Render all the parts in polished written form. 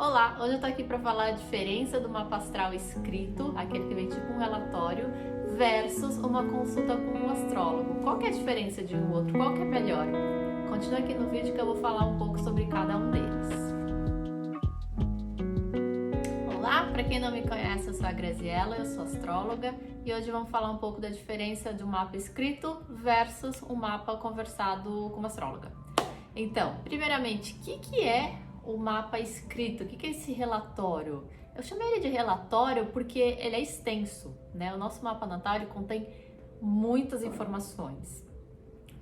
Olá, hoje eu tô aqui para falar a diferença do mapa astral escrito, aquele que vem tipo um relatório, versus uma consulta com um astrólogo. Qual que é a diferença de um outro? Qual que é melhor? Continua aqui no vídeo que eu vou falar um pouco sobre cada um deles. Olá, para quem não me conhece, eu sou a Graziella, eu sou astróloga e hoje vamos falar um pouco da diferença de um mapa escrito versus um mapa conversado com uma astróloga. Então, primeiramente, o que é o mapa escrito? O que é esse relatório? Eu chamei ele de relatório porque ele é extenso, né? O nosso mapa natal ele contém muitas informações.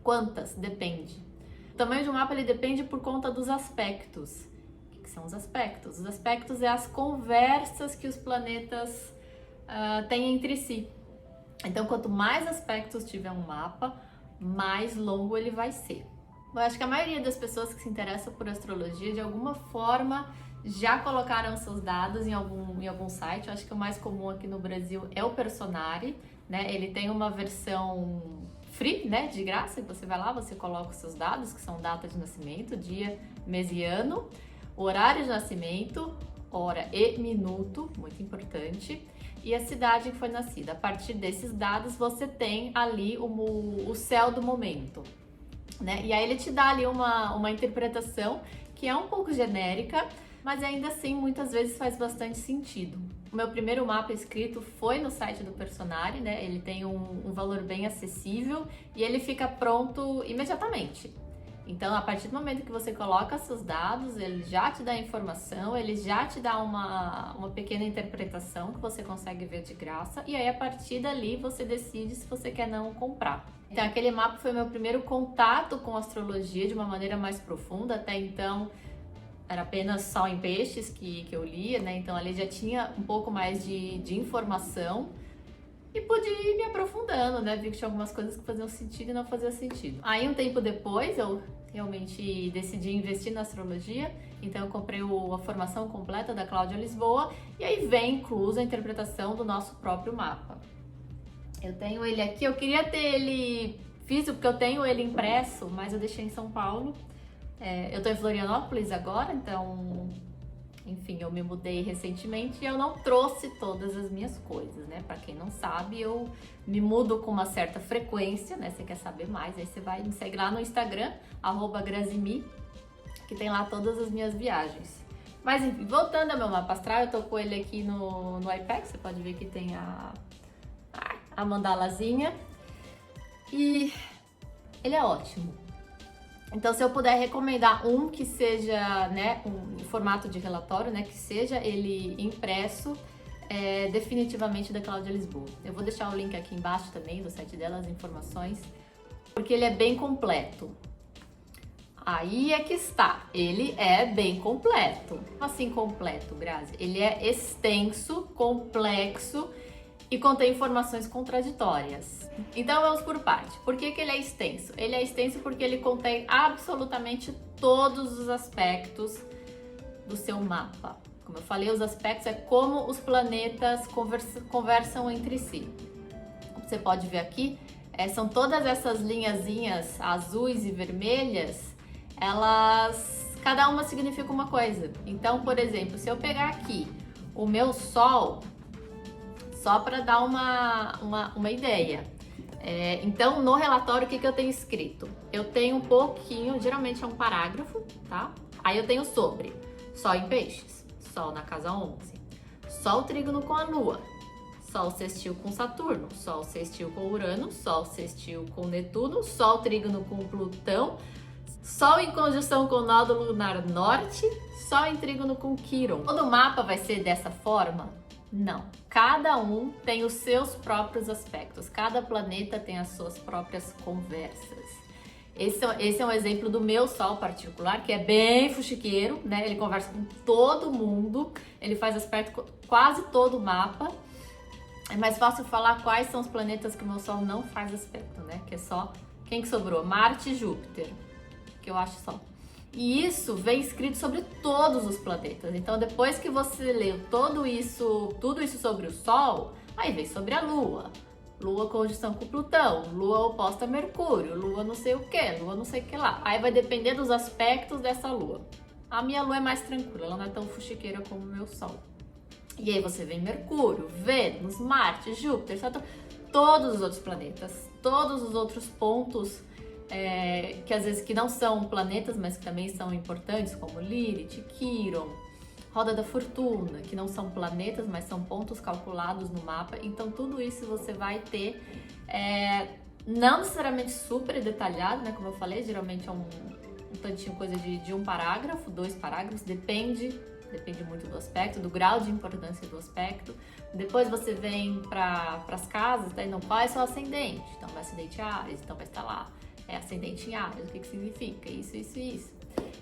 Quantas? Depende. O tamanho de um mapa ele depende por conta dos aspectos. O que são os aspectos? Os aspectos é as conversas que os planetas têm entre si. Então, quanto mais aspectos tiver um mapa, mais longo ele vai ser. Eu acho que a maioria das pessoas que se interessam por astrologia, de alguma forma, já colocaram seus dados em algum site. Eu acho que o mais comum aqui no Brasil é o Personari, né? Ele tem uma versão free, né? De graça, que você vai lá, você coloca os seus dados, que são data de nascimento, dia, mês e ano, horário de nascimento, hora e minuto, muito importante, e a cidade em que foi nascida. A partir desses dados, você tem ali o céu do momento. Né? E aí ele te dá ali uma interpretação que é um pouco genérica, mas ainda assim muitas vezes faz bastante sentido. O meu primeiro mapa escrito foi no site do Personari, né? Ele tem um valor bem acessível e ele fica pronto imediatamente. Então, a partir do momento que você coloca seus dados, ele já te dá a informação, ele já te dá uma pequena interpretação que você consegue ver de graça, e aí a partir dali você decide se você quer não comprar. Então, aquele mapa foi meu primeiro contato com astrologia de uma maneira mais profunda. Até então, era apenas Sol em Peixes que eu lia, né? Então, ali já tinha um pouco mais de informação e pude ir me aprofundando, né? Vi que tinha algumas coisas que faziam sentido e não faziam sentido. Aí, um tempo depois, eu realmente decidi investir na astrologia, então eu comprei a formação completa da Cláudia Lisboa e aí vem incluso a interpretação do nosso próprio mapa. Eu tenho ele aqui, eu queria ter ele físico, porque eu tenho ele impresso, mas eu deixei em São Paulo. Eu tô em Florianópolis agora, então, enfim, eu me mudei recentemente e eu não trouxe todas as minhas coisas, né? Pra quem não sabe, eu me mudo com uma certa frequência, né? Você quer saber mais, aí você vai me segue lá no Instagram, @Grazimi, que tem lá todas as minhas viagens. Mas enfim, voltando ao meu mapa astral, eu tô com ele aqui no iPad, você pode ver que tem a mandalazinha e ele é ótimo. Então, se eu puder recomendar um que seja, né, em formato de relatório, né, que seja ele impresso, definitivamente da Cláudia Lisboa. Eu vou deixar o link aqui embaixo também do site dela, as informações, porque ele é bem completo. Aí é que está, ele é bem completo. Assim completo, Grazi? Ele é extenso, complexo e contém informações contraditórias. Então vamos por parte. Por que ele é extenso? Ele é extenso porque ele contém absolutamente todos os aspectos do seu mapa. Como eu falei, os aspectos é como os planetas conversam entre si. Você pode ver aqui, são todas essas linhazinhas azuis e vermelhas, cada uma significa uma coisa. Então, por exemplo, se eu pegar aqui o meu Sol, só para dar uma ideia. Então, no relatório, o que eu tenho escrito? Eu tenho um pouquinho, geralmente é um parágrafo, tá? Aí eu tenho sobre Sol em Peixes, Sol na casa 11, Sol trígono com a Lua, Sol sextil com Saturno, Sol sextil com Urano, Sol sextil com Netuno, Sol trígono com Plutão, Sol em conjunção com o nódo lunar norte, Sol em trígono com Quiron. Todo mapa vai ser dessa forma? Não. Cada um tem os seus próprios aspectos. Cada planeta tem as suas próprias conversas. Esse é um exemplo do meu Sol particular, que é bem fuxiqueiro, né? Ele conversa com todo mundo, ele faz aspecto com quase todo o mapa. É mais fácil falar quais são os planetas que o meu Sol não faz aspecto, né? Que é só quem que sobrou? Marte e Júpiter, que eu acho só. E isso vem escrito sobre todos os planetas. Então, depois que você leu tudo isso sobre o Sol, aí vem sobre a Lua. Lua conjunção com Plutão, Lua oposta a Mercúrio, Lua não sei o que, Lua não sei o que lá. Aí vai depender dos aspectos dessa Lua. A minha Lua é mais tranquila, ela não é tão fuxiqueira como o meu Sol. E aí você vê Mercúrio, Vênus, Marte, Júpiter, Saturno, todos os outros planetas, todos os outros pontos que às vezes que não são planetas, mas que também são importantes, como Lilith, Quiron, Roda da Fortuna, que não são planetas, mas são pontos calculados no mapa. Então tudo isso você vai ter, não necessariamente super detalhado, né? Como eu falei, geralmente é um tantinho coisa de um parágrafo, 2 parágrafos, depende muito do aspecto, do grau de importância do aspecto. Depois você vem para as casas, tá? Então, qual é o seu ascendente? Então, vai ascendente Áries, então vai estar lá. É ascendente em Áries, o que significa? Isso, isso e isso.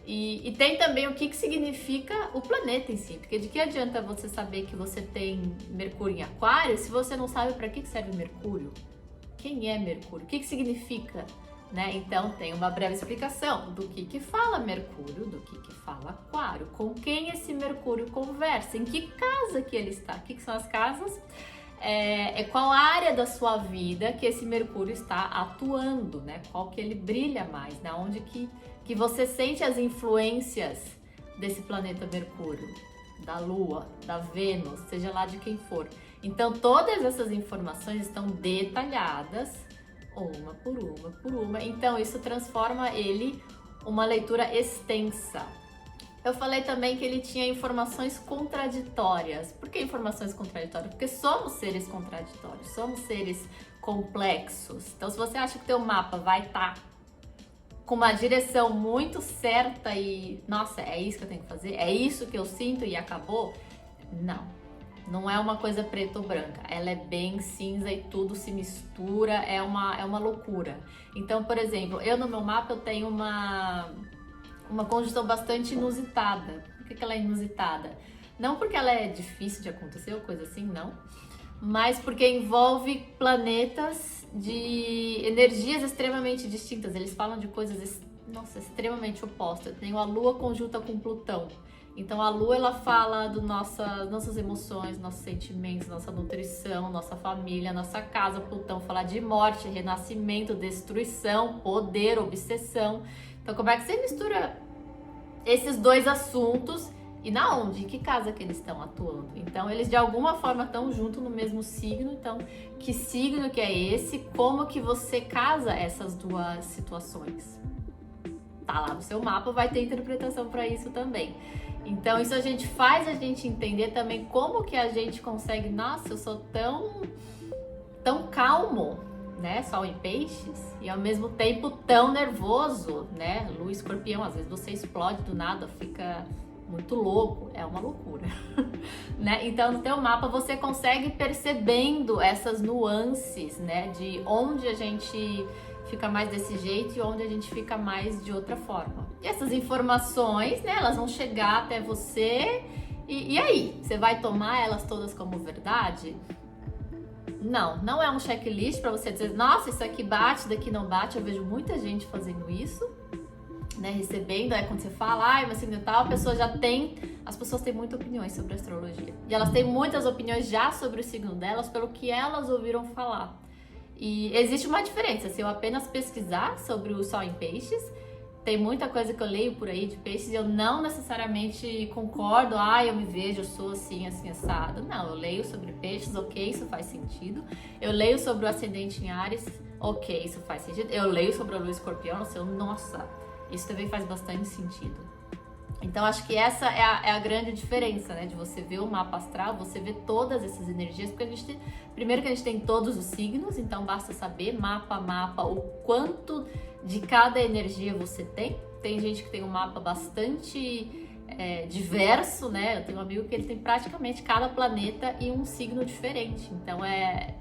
E tem também o que significa o planeta em si, porque de que adianta você saber que você tem Mercúrio em Aquário se você não sabe para que serve Mercúrio? Quem é Mercúrio? O que significa? Né? Então tem uma breve explicação do que fala Mercúrio, do que fala Aquário, com quem esse Mercúrio conversa, em que casa que ele está, o que são as casas, qual área da sua vida que esse Mercúrio está atuando, né? Qual que ele brilha mais, né? Onde que você sente as influências desse planeta Mercúrio, da Lua, da Vênus, seja lá de quem for. Então todas essas informações estão detalhadas, uma por uma. Então isso transforma ele uma leitura extensa. Eu falei também que ele tinha informações contraditórias. Por que informações contraditórias? Porque somos seres contraditórios, somos seres complexos. Então se você acha que o teu mapa vai estar com uma direção muito certa e, nossa, é isso que eu tenho que fazer, é isso que eu sinto e acabou, não é uma coisa preta ou branca, ela é bem cinza e tudo se mistura, é uma loucura. Então, por exemplo, eu no meu mapa eu tenho uma conjunção bastante inusitada. Por que ela é inusitada? Não porque ela é difícil de acontecer ou coisa assim, não, mas porque envolve planetas de energias extremamente distintas. Eles falam de coisas, extremamente opostas. Eu tenho a Lua conjunta com Plutão. Então a Lua, ela fala das nossas emoções, nossos sentimentos, nossa nutrição, nossa família, nossa casa. Plutão fala de morte, renascimento, destruição, poder, obsessão. Então como é que você mistura esses dois assuntos e na onde? Em que casa que eles estão atuando? Então eles de alguma forma estão junto no mesmo signo. Então que signo que é esse? Como que você casa essas duas situações? Tá lá no seu mapa, vai ter interpretação para isso também. Então isso faz a gente entender também como que a gente consegue, nossa, eu sou tão calmo, né, Sol em Peixes, e ao mesmo tempo tão nervoso, né, Lua Escorpião, às vezes você explode do nada, fica muito louco, é uma loucura, né? Então no teu mapa você consegue percebendo essas nuances, né, de onde a gente fica mais desse jeito e onde a gente fica mais de outra forma. E essas informações, né, elas vão chegar até você e aí? Você vai tomar elas todas como verdade? Não é um checklist para você dizer, nossa, isso aqui bate, daqui não bate. Eu vejo muita gente fazendo isso, né, recebendo, aí quando você fala, mas signo tal, as pessoas têm muitas opiniões sobre astrologia. E elas têm muitas opiniões já sobre o signo delas, pelo que elas ouviram falar. E existe uma diferença, se eu apenas pesquisar sobre o Sol em Peixes, tem muita coisa que eu leio por aí de peixes e eu não necessariamente concordo, eu me vejo, eu sou assim, assado. Não, eu leio sobre peixes, ok, isso faz sentido. Eu leio sobre o ascendente em Áries, ok, isso faz sentido. Eu leio sobre a Lua Escorpião, nossa, isso também faz bastante sentido. Então, acho que essa é a grande diferença, né? De você ver o mapa astral, você ver todas essas energias, porque primeiro que a gente tem todos os signos, então basta saber mapa a mapa o quanto de cada energia você tem. Tem gente que tem um mapa bastante diverso, né? Eu tenho um amigo que ele tem praticamente cada planeta e um signo diferente. Então é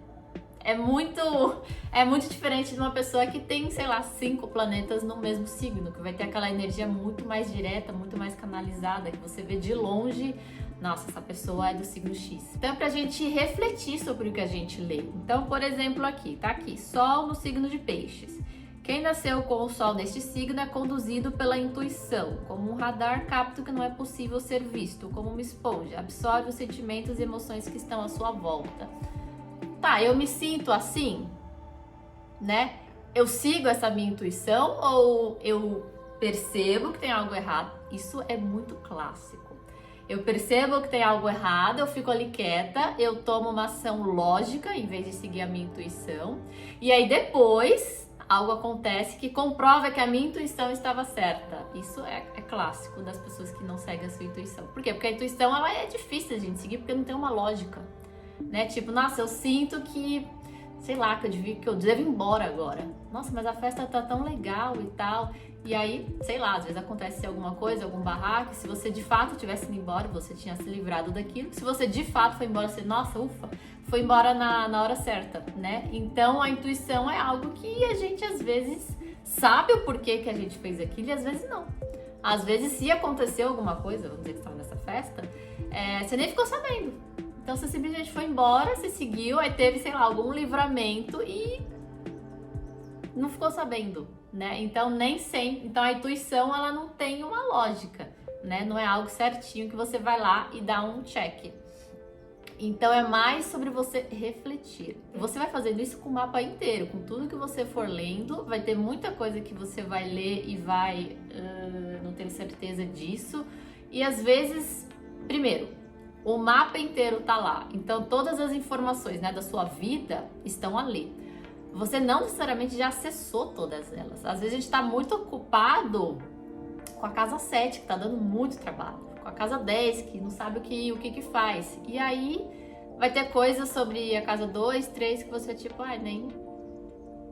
muito diferente de uma pessoa que tem, 5 planetas no mesmo signo, que vai ter aquela energia muito mais direta, muito mais canalizada, que você vê de longe, nossa, essa pessoa é do signo X. Então é pra gente refletir sobre o que a gente lê. Então, por exemplo, tá aqui, Sol no signo de Peixes. Quem nasceu com o Sol neste signo é conduzido pela intuição, como um radar capta o que não é possível ser visto, como uma esponja, absorve os sentimentos e emoções que estão à sua volta. Tá, eu me sinto assim, né? Eu sigo essa minha intuição ou eu percebo que tem algo errado. Isso é muito clássico. Eu percebo que tem algo errado, eu fico ali quieta, eu tomo uma ação lógica em vez de seguir a minha intuição. E aí depois algo acontece que comprova que a minha intuição estava certa. Isso é clássico das pessoas que não seguem a sua intuição. Por quê? Porque a intuição ela é difícil de a gente seguir porque não tem uma lógica, né? Tipo, nossa, eu sinto que, sei lá, que eu devo ir embora agora. Nossa, mas a festa tá tão legal e tal. E aí, sei lá, às vezes acontece alguma coisa, algum barraco. Se você de fato tivesse ido embora, você tinha se livrado daquilo. Se você de fato foi embora, você, nossa, ufa, foi embora na hora certa, né? Então a intuição é algo que a gente às vezes sabe o porquê que a gente fez aquilo e às vezes não. Às vezes, se aconteceu alguma coisa, vamos dizer que estava nessa festa, você nem ficou sabendo. Então você simplesmente foi embora, você seguiu, aí teve, sei lá, algum livramento e não ficou sabendo, né? Então nem sempre, então a intuição ela não tem uma lógica, né? Não é algo certinho que você vai lá e dá um check. Então é mais sobre você refletir. Você vai fazendo isso com o mapa inteiro, com tudo que você for lendo, vai ter muita coisa que você vai ler e vai não ter certeza disso. E às vezes, primeiro, o mapa inteiro tá lá, então todas as informações, né, da sua vida estão ali. Você não necessariamente já acessou todas elas. Às vezes a gente tá muito ocupado com a casa 7, que tá dando muito trabalho, com a casa 10, que não sabe o que faz. E aí vai ter coisas sobre a casa 2, 3 que você tipo,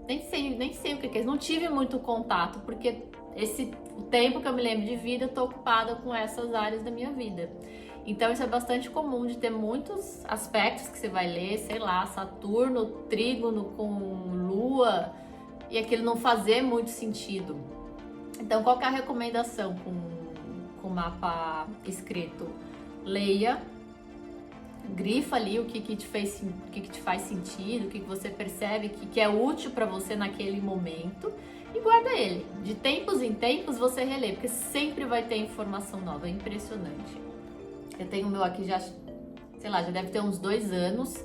nem sei o que é. Não tive muito contato, porque o tempo que eu me lembro de vida, eu tô ocupada com essas áreas da minha vida. Então isso é bastante comum de ter muitos aspectos que você vai ler, sei lá, Saturno, trígono com Lua, e aquilo não fazer muito sentido. Então qual que é a recomendação com o mapa escrito? Leia, grifa ali o que te faz sentido, o que você percebe que é útil para você naquele momento e guarda ele. De tempos em tempos você relê, porque sempre vai ter informação nova, é impressionante. Eu tenho o meu aqui já, sei lá, já deve ter uns 2 anos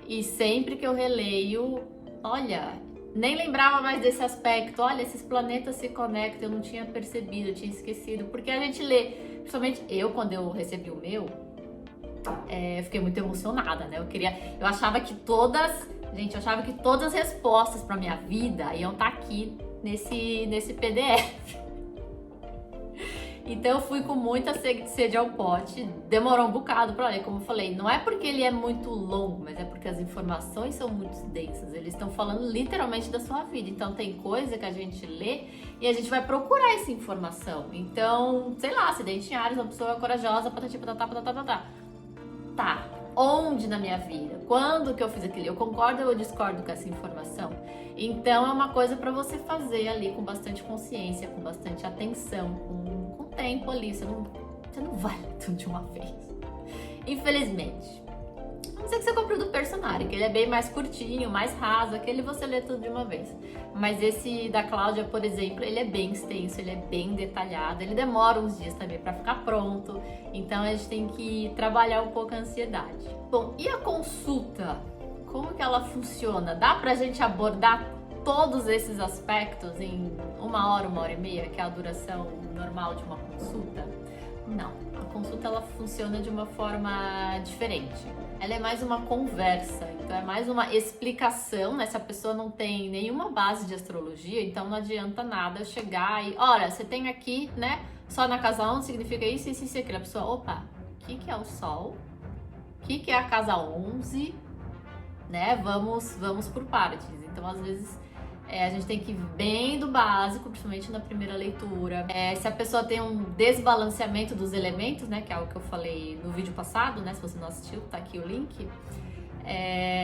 e sempre que eu releio, olha, nem lembrava mais desse aspecto, olha, esses planetas se conectam, eu não tinha percebido, eu tinha esquecido, porque a gente lê, principalmente eu, quando eu recebi o meu, eu fiquei muito emocionada, né? Eu achava que todas as respostas para minha vida iam estar aqui nesse PDF. Então eu fui com muita sede ao pote, demorou um bocado para ler, como eu falei, não é porque ele é muito longo, mas é porque as informações são muito densas, eles estão falando literalmente da sua vida, então tem coisa que a gente lê e a gente vai procurar essa informação. Então, sei lá, acidente em Áries, uma pessoa corajosa, patati patatá. Tá, onde na minha vida? Quando que eu fiz aquilo? Eu concordo ou eu discordo com essa informação? Então é uma coisa para você fazer ali com bastante consciência, com bastante atenção, com tempo ali, você não vai ler tudo de uma vez, infelizmente. A não ser que você compre o do Personari, que ele é bem mais curtinho, mais raso, aquele você lê tudo de uma vez. Mas esse da Cláudia, por exemplo, ele é bem extenso, ele é bem detalhado, ele demora uns dias também para ficar pronto, então a gente tem que trabalhar um pouco a ansiedade. Bom, e a consulta? Como que ela funciona? Dá pra gente abordar todos esses aspectos em 1 hora e meia, que é a duração normal de uma consulta? Não, a consulta ela funciona de uma forma diferente. Ela é mais uma conversa, então é mais uma explicação, né? Se a pessoa não tem nenhuma base de astrologia, então não adianta nada eu chegar e, olha, você tem aqui, né? Só na casa 11 significa isso, isso e aquilo. A pessoa, opa, o que é o Sol? O que é a casa 11? Né? Vamos por partes. Então, às vezes, a gente tem que ir bem do básico, principalmente na primeira leitura. Se a pessoa tem um desbalanceamento dos elementos, né, que é algo que eu falei no vídeo passado, né, se você não assistiu, tá aqui o link.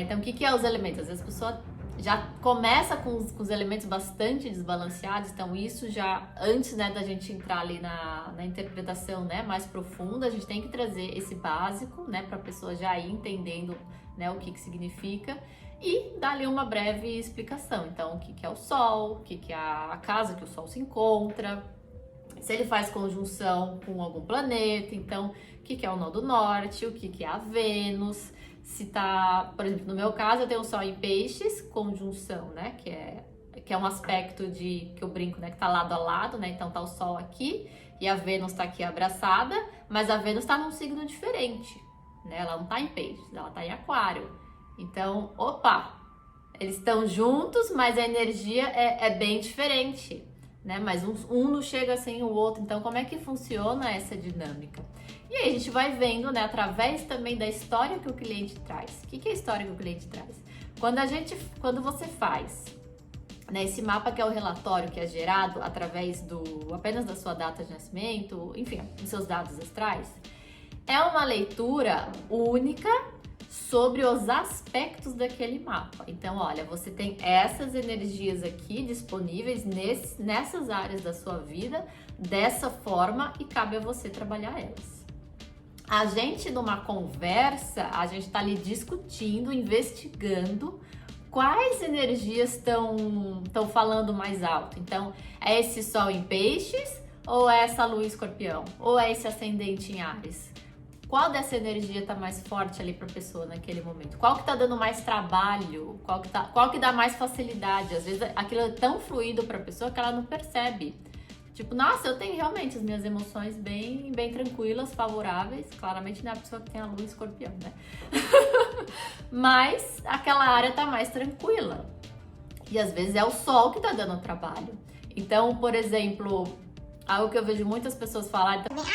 Então, o que é os elementos? Às vezes a pessoa já começa com os elementos bastante desbalanceados, então isso já, antes, né, da gente entrar ali na interpretação, né, mais profunda, a gente tem que trazer esse básico, né, para a pessoa já ir entendendo, né, o que significa. E dar ali uma breve explicação. Então, o que é o Sol, o que é a casa que o Sol se encontra, se ele faz conjunção com algum planeta, então, o que é o nó do norte, o que é a Vênus, se tá, por exemplo, no meu caso, eu tenho o Sol em Peixes, conjunção, né, que é que é um aspecto que eu brinco, né, que tá lado a lado, né? Então tá o Sol aqui e a Vênus tá aqui abraçada, mas a Vênus tá num signo diferente, né? Ela não tá em Peixes, ela tá em Aquário. Então, opa, eles estão juntos, mas a energia é bem diferente, né? Mas um não chega sem o outro. Então, como é que funciona essa dinâmica? E aí a gente vai vendo, né, através também da história que o cliente traz. O que é a história que o cliente traz? Quando você faz, né, esse mapa, que é o relatório que é gerado através apenas da sua data de nascimento, enfim, dos seus dados astrais, é uma leitura única sobre os aspectos daquele mapa. Então, olha, você tem essas energias aqui disponíveis nessas áreas da sua vida, dessa forma, e cabe a você trabalhar elas. A gente, numa conversa, a gente está ali discutindo, investigando quais energias estão falando mais alto. Então, é esse Sol em Peixes, ou é essa Lua em Escorpião, ou é esse Ascendente em Áries? Qual dessa energia tá mais forte ali para a pessoa naquele momento? Qual que tá dando mais trabalho? Qual que dá mais facilidade? Às vezes aquilo é tão fluido para a pessoa que ela não percebe. Tipo, nossa, eu tenho realmente as minhas emoções bem tranquilas, favoráveis. Claramente não é a pessoa que tem a Lua em Escorpião, né? Mas aquela área tá mais tranquila. E às vezes é o Sol que tá dando trabalho. Então, por exemplo, algo que eu vejo muitas pessoas falarem também,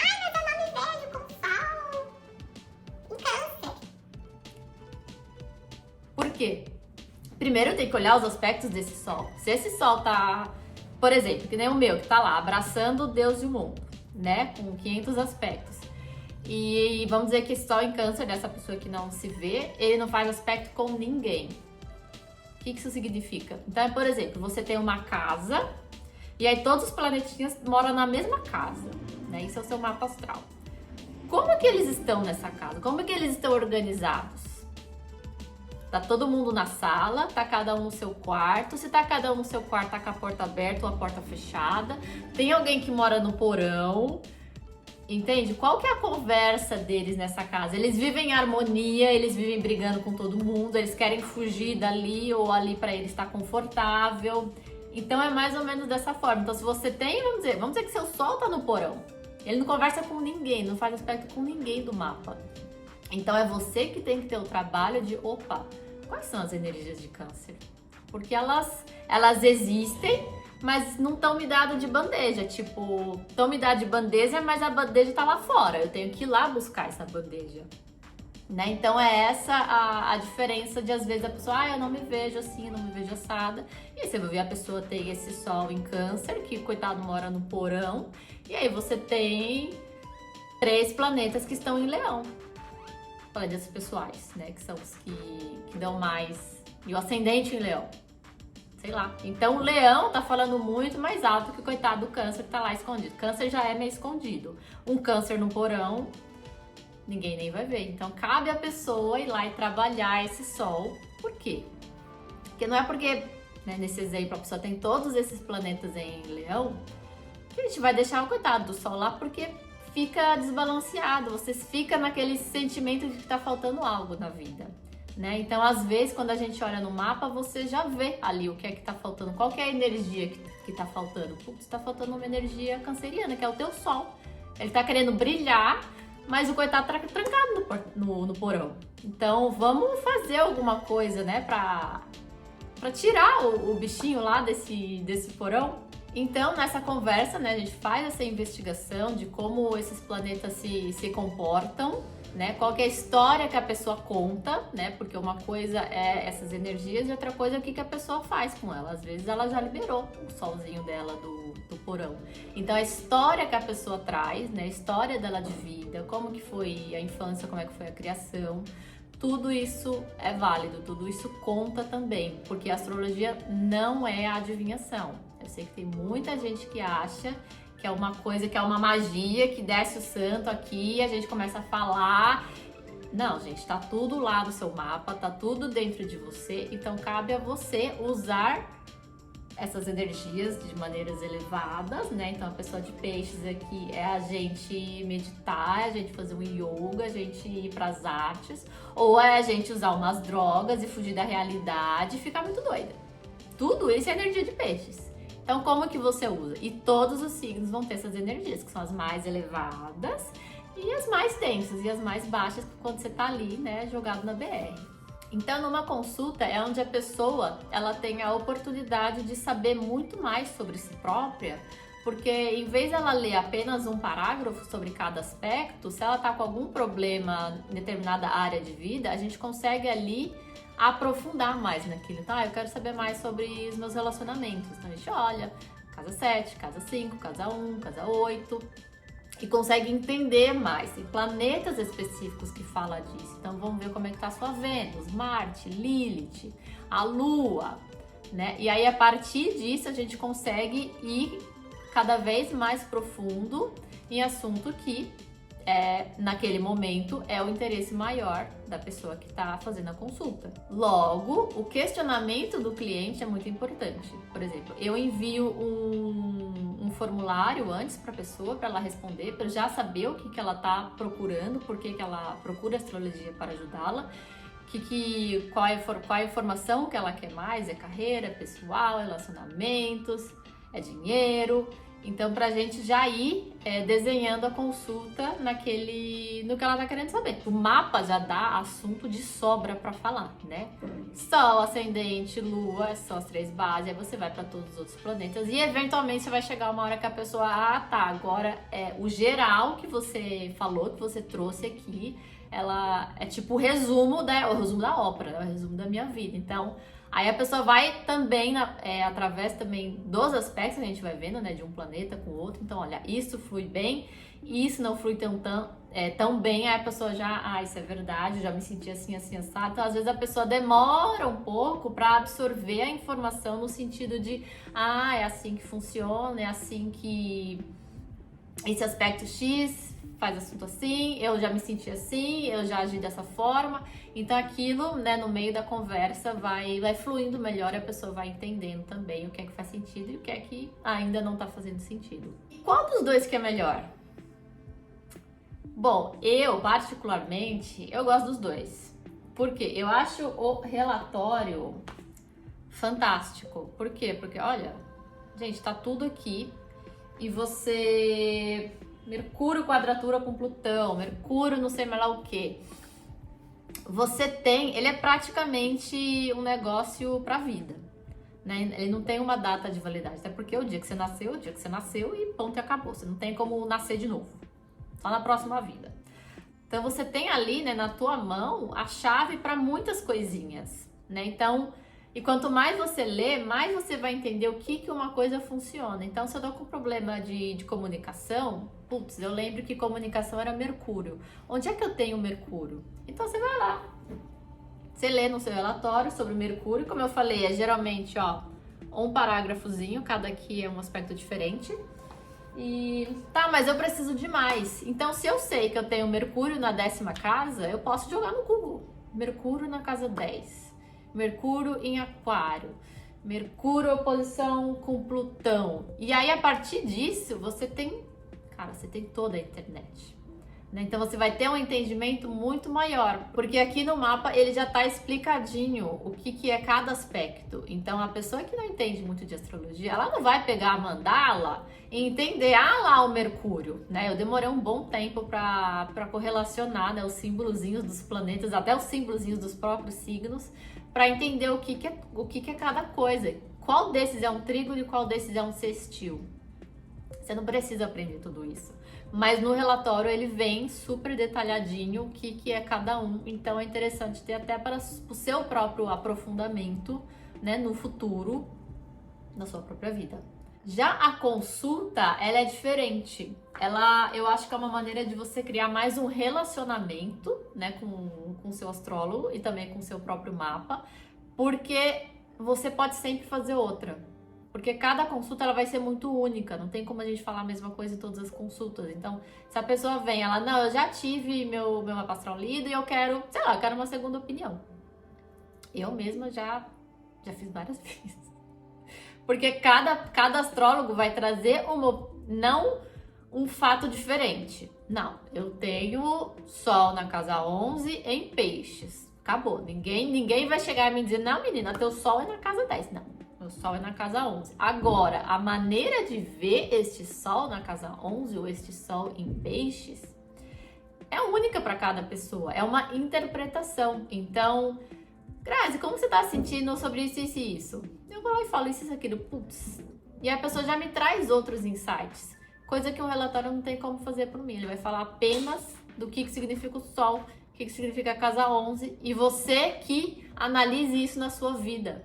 por quê? Primeiro eu tenho que olhar os aspectos desse Sol. Se esse Sol tá, por exemplo, que nem o meu, que tá lá, abraçando o Deus e o mundo, né? Com 500 aspectos. E vamos dizer que esse Sol em Câncer, dessa pessoa que não se vê, ele não faz aspecto com ninguém. O que isso significa? Então, por exemplo, você tem uma casa, e aí todos os planetinhas moram na mesma casa, né? Isso é o seu mapa astral. Como que eles estão nessa casa? Como que eles estão organizados? Tá todo mundo na sala, tá cada um no seu quarto. Se tá cada um no seu quarto, tá com a porta aberta ou a porta fechada. Tem alguém que mora no porão. Entende? Qual que é a conversa deles nessa casa? Eles vivem em harmonia, eles vivem brigando com todo mundo, eles querem fugir dali ou ali para eles estar confortável. Então é mais ou menos dessa forma. Então se você tem, vamos dizer que seu Sol tá no porão. Ele não conversa com ninguém, não faz aspecto com ninguém do mapa. Então é você que tem que ter o trabalho de, opa, quais são as energias de Câncer? Porque elas existem, mas não estão me dadas de bandeja. Tipo, estão me dadas de bandeja, mas a bandeja tá lá fora. Eu tenho que ir lá buscar essa bandeja. Né? Então é essa a diferença de, às vezes, a pessoa, eu não me vejo assim, não me vejo assada. E aí você vai ver a pessoa tem esse Sol em Câncer, que, coitado, mora no porão. E aí você tem 3 planetas que estão em Leão. Planetas pessoais, né? Que são os que dão mais. E o ascendente em Leão. Sei lá. Então o Leão tá falando muito mais alto que o coitado do Câncer que tá lá escondido. Câncer já é meio escondido. Um Câncer no porão, ninguém nem vai ver. Então cabe a pessoa ir lá e trabalhar esse Sol. Por quê? Porque não é porque, né, nesse exemplo, a pessoa tem todos esses planetas em Leão, que a gente vai deixar o coitado do Sol lá, porque fica desbalanceado, você fica naquele sentimento de que tá faltando algo na vida, né? Então, às vezes, quando a gente olha no mapa, você já vê ali o que é que tá faltando, qual que é a energia que tá faltando. Putz, tá faltando uma energia canceriana, que é o teu Sol. Ele tá querendo brilhar, mas o coitado tá trancado no porão. Então, vamos fazer alguma coisa, né, pra tirar o bichinho lá desse porão. Então, nessa conversa, né, a gente faz essa investigação de como esses planetas se comportam, né? Qual que é a história que a pessoa conta, né? Porque uma coisa é essas energias e outra coisa é o que a pessoa faz com ela. Às vezes ela já liberou o solzinho dela do porão. Então, a história que a pessoa traz, né? A história dela de vida, como que foi a infância, como é que foi a criação, tudo isso é válido, tudo isso conta também, porque a astrologia não é a adivinhação. Eu sei que tem muita gente que acha que é uma coisa, que é uma magia, que desce o santo aqui e a gente começa a falar. Não, gente, tá tudo lá no seu mapa, tá tudo dentro de você, então cabe a você usar essas energias de maneiras elevadas, né? Então a pessoa de Peixes aqui é a gente meditar, a gente fazer um yoga, a gente ir pras artes, ou é a gente usar umas drogas e fugir da realidade e ficar muito doida. Tudo isso é energia de peixes. Então, como que você usa? E todos os signos vão ter essas energias, que são as mais elevadas e as mais densas e as mais baixas, quando você tá ali, né, jogado na BR. Então, numa consulta é onde a pessoa ela tem a oportunidade de saber muito mais sobre si própria, porque em vez dela ler apenas um parágrafo sobre cada aspecto, se ela tá com algum problema em determinada área de vida, a gente consegue ali aprofundar mais naquilo. Então, eu quero saber mais sobre os meus relacionamentos. Então, a gente olha casa 7, casa 5, casa 1, casa 8 e consegue entender mais. Tem planetas específicos que falam disso. Então, vamos ver como é que tá a sua Vênus, Marte, Lilith, a Lua, né? E aí, a partir disso, a gente consegue ir cada vez mais profundo em assunto que naquele momento é o interesse maior da pessoa que está fazendo a consulta. Logo, o questionamento do cliente é muito importante. Por exemplo, eu envio um formulário antes para a pessoa, para ela responder, para eu já saber o que ela está procurando, por que ela procura astrologia para ajudá-la, qual é a informação que ela quer mais, é carreira, pessoal, relacionamentos, é dinheiro. Então, pra gente já ir desenhando a consulta no que ela tá querendo saber. O mapa já dá assunto de sobra pra falar, né? Sol, ascendente, lua, são as 3 bases, aí você vai pra todos os outros planetas e eventualmente você vai chegar uma hora que a pessoa, agora o geral que você falou, que você trouxe aqui, ela é tipo o resumo da ópera, é o resumo da minha vida. Então, aí a pessoa vai também, através também dos aspectos que a gente vai vendo, né, de um planeta com o outro. Então, olha, isso flui bem, isso não flui tão bem. Aí a pessoa já, isso é verdade, eu já me senti assim, assim, assado. Então, às vezes a pessoa demora um pouco para absorver a informação no sentido de, é assim que funciona, é assim que esse aspecto X faz assunto assim, eu já me senti assim, eu já agi dessa forma. Então aquilo, né, no meio da conversa vai fluindo melhor e a pessoa vai entendendo também o que é que faz sentido e o que é que ainda não tá fazendo sentido. E qual dos dois que é melhor? Bom, eu particularmente, eu gosto dos dois. Por quê? Eu acho o relatório fantástico. Por quê? Porque, olha, gente, tá tudo aqui e você... Mercúrio quadratura com Plutão, Mercúrio não sei mais lá o que. Ele é praticamente um negócio pra vida, né? Ele não tem uma data de validade, até porque o dia que você nasceu e ponto e acabou. Você não tem como nascer de novo, só na próxima vida. Então você tem ali, né, na tua mão a chave para muitas coisinhas, né? Então, e quanto mais você lê, mais você vai entender o que uma coisa funciona. Então, se eu tô com problema de comunicação, eu lembro que comunicação era Mercúrio. Onde é que eu tenho Mercúrio? Então, você vai lá. Você lê no seu relatório sobre Mercúrio. Como eu falei, geralmente, um parágrafozinho. Cada aqui é um aspecto diferente. E mas eu preciso de mais. Então, se eu sei que eu tenho Mercúrio na 10ª casa, eu posso jogar no Google. Mercúrio na casa 10. Mercúrio em Aquário, Mercúrio oposição com Plutão. E aí, a partir disso, você tem toda a internet, né? Então, você vai ter um entendimento muito maior, porque aqui no mapa ele já está explicadinho o que é cada aspecto. Então, a pessoa que não entende muito de astrologia, ela não vai pegar a mandala e entender, lá o Mercúrio, né? Eu demorei um bom tempo para correlacionar, né, os símbolozinhos dos planetas, até os símbolozinhos dos próprios signos, para entender o que é cada coisa. Qual desses é um trígono e qual desses é um sextil. Você não precisa aprender tudo isso. Mas no relatório ele vem super detalhadinho o que é cada um. Então é interessante ter até para o seu próprio aprofundamento, né, no futuro, na sua própria vida. Já a consulta, ela é diferente. Eu acho que é uma maneira de você criar mais um relacionamento, né, com o seu astrólogo e também com o seu próprio mapa, porque você pode sempre fazer outra. Porque cada consulta ela vai ser muito única, não tem como a gente falar a mesma coisa em todas as consultas. Então, se a pessoa vem, eu já tive meu mapa astral lido e eu quero uma segunda opinião. Eu mesma já fiz várias vezes. Porque cada astrólogo vai trazer não um fato diferente. Não, eu tenho Sol na casa 11 em Peixes. Acabou. Ninguém vai chegar e me dizer, não, menina, teu Sol é na casa 10. Não, Meu Sol é na casa 11. Agora, a maneira de ver este Sol na casa 11 ou este Sol em Peixes é única para cada pessoa, é uma interpretação. Então, Grazi, como você tá sentindo sobre isso, isso e isso? Eu vou lá e falo isso, aquilo, putz. E a pessoa já me traz outros insights, coisa que um relatório não tem como fazer por mim. Ele vai falar apenas do que significa o Sol, o que significa a casa 11, e você que analise isso na sua vida.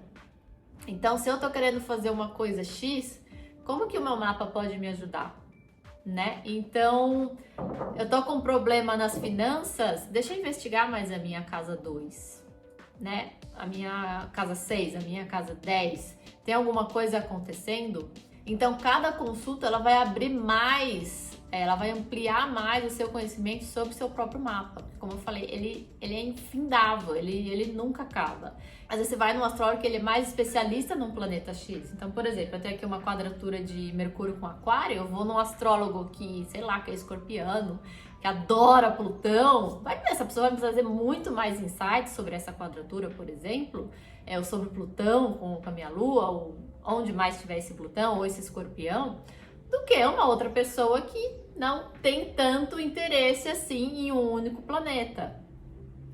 Então, se eu tô querendo fazer uma coisa X, como que o meu mapa pode me ajudar? Né? Então, eu tô com um problema nas finanças, deixa eu investigar mais a minha casa 2, né? A minha casa 6, a minha casa 10, tem alguma coisa acontecendo? Então, cada consulta, ela vai abrir mais, ela vai ampliar mais o seu conhecimento sobre o seu próprio mapa. Como eu falei, ele é infindável, ele nunca acaba. Às vezes você vai num astrólogo que ele é mais especialista num planeta X. Então, por exemplo, eu tenho aqui uma quadratura de Mercúrio com Aquário, eu vou num astrólogo que, sei lá, que é escorpiano, que adora Plutão. Vai ver, essa pessoa vai me trazer muito mais insights sobre essa quadratura, por exemplo, ou sobre Plutão com a minha Lua, ou onde mais tiver esse Plutão ou esse escorpião, do que uma outra pessoa que não tem tanto interesse assim em um único planeta,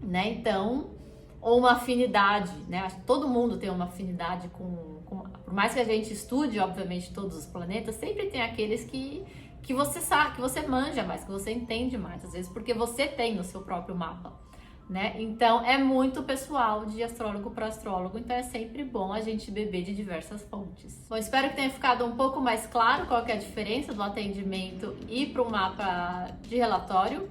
né? Então, ou uma afinidade, né? Acho que todo mundo tem uma afinidade com... Por mais que a gente estude, obviamente, todos os planetas, sempre tem aqueles que você sabe, que você manja mais, que você entende mais, às vezes porque você tem no seu próprio mapa, né? Então, é muito pessoal de astrólogo para astrólogo, então é sempre bom a gente beber de diversas fontes. Bom, espero que tenha ficado um pouco mais claro qual que é a diferença do atendimento e para o mapa de relatório.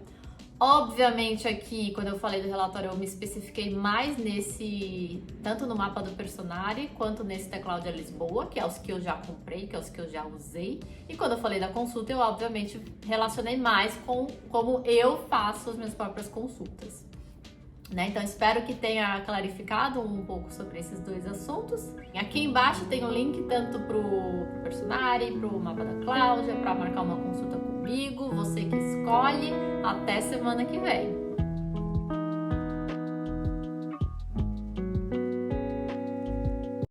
Obviamente aqui, quando eu falei do relatório, eu me especifiquei mais nesse, tanto no mapa do Personari, quanto nesse da Cláudia Lisboa, que é os que eu já comprei, que é os que eu já usei. E quando eu falei da consulta, eu obviamente relacionei mais com como eu faço as minhas próprias consultas. Né? Então espero que tenha clarificado um pouco sobre esses dois assuntos. Aqui embaixo tem o link tanto pro Personari, pro mapa da Cláudia, para marcar uma consulta comigo, você que escolhe. Até semana que vem.